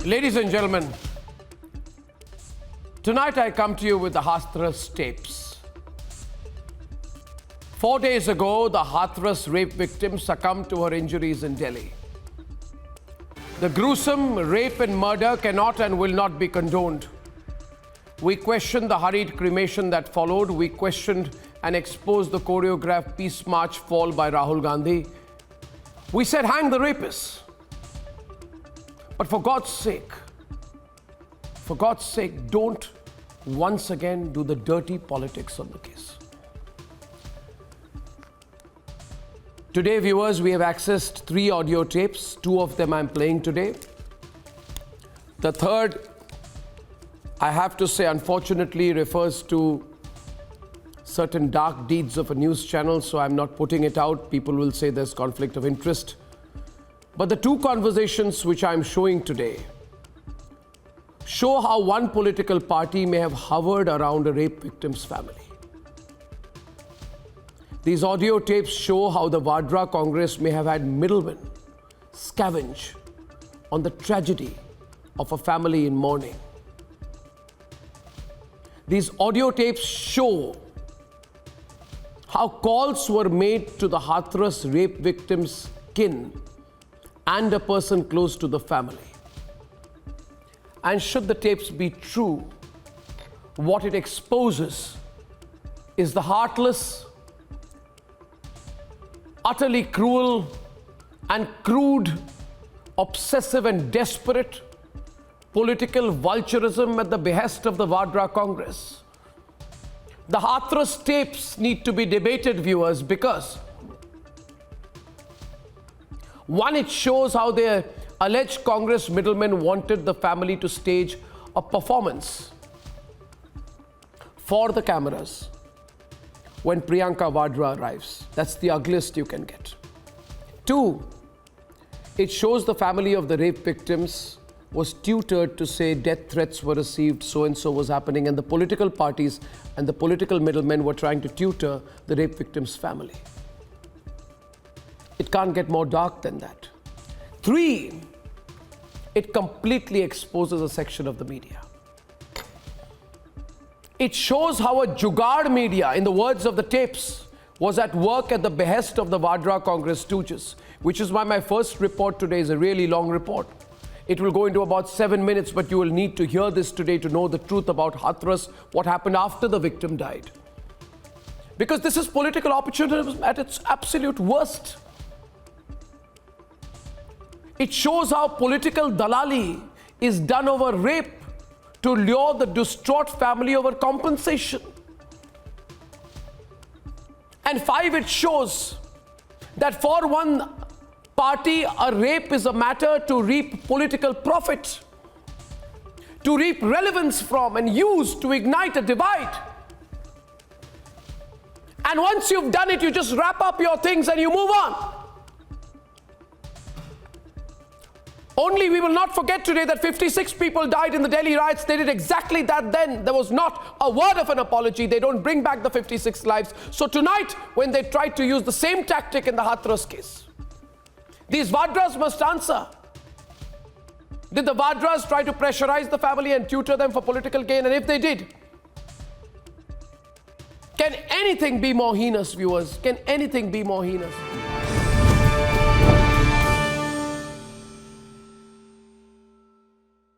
Ladies and gentlemen, tonight I come to you with the Hathras Tapes. 4 days ago, the Hathras rape victim succumbed to her injuries in Delhi. The gruesome rape and murder cannot and will not be condoned. We questioned the hurried cremation that followed. We questioned and exposed the choreographed peace march fall by Rahul Gandhi. We said, hang the rapists. But for God's sake, don't once again do the dirty politics on the case. Today, viewers, we have accessed 3 audio tapes. 2 of them I'm playing today. The third, I have to say, unfortunately, refers to certain dark deeds of a news channel, so I'm not putting it out. People will say there's conflict of interest. But the 2 conversations which I'm showing today show how one political party may have hovered around a rape victim's family. These audio tapes show how the VADRA Congress may have had middlemen scavenge on the tragedy of a family in mourning. These audio tapes show how calls were made to the Hathras rape victims' kin and a person close to the family. And should the tapes be true, what it exposes is the heartless, utterly cruel and crude, obsessive and desperate political vulturism at the behest of the VADRA Congress. The Hathras tapes need to be debated, viewers, because one, it shows how the alleged Congress middlemen wanted the family to stage a performance for the cameras when Priyanka Vadra arrives. That's the ugliest you can get. 2, it shows the family of the rape victims was tutored to say death threats were received, so-and-so was happening, and the political parties and the political middlemen were trying to tutor the rape victim's family. It can't get more dark than that. 3, it completely exposes a section of the media. It shows how a jugaad media, in the words of the tapes, was at work at the behest of the VADRA Congress stooges, which is why my first report today is a really long report. It will go into about 7 minutes, but you will need to hear this today to know the truth about Hathras, what happened after the victim died. Because this is political opportunism at its absolute worst. It shows how political dalali is done over rape to lure the distraught family over compensation. And 5, it shows that for one party, a rape is a matter to reap political profit, to reap relevance from and use to ignite a divide. And once you've done it, you just wrap up your things and you move on. Only we will not forget today that 56 people died in the Delhi riots. They did exactly that then. There was not a word of an apology. They don't bring back the 56 lives. So tonight, when they tried to use the same tactic in the Hathras case, these Vadras must answer. Did the Vadras try to pressurize the family and tutor them for political gain? And if they did, can anything be more heinous, viewers? Can anything be more heinous?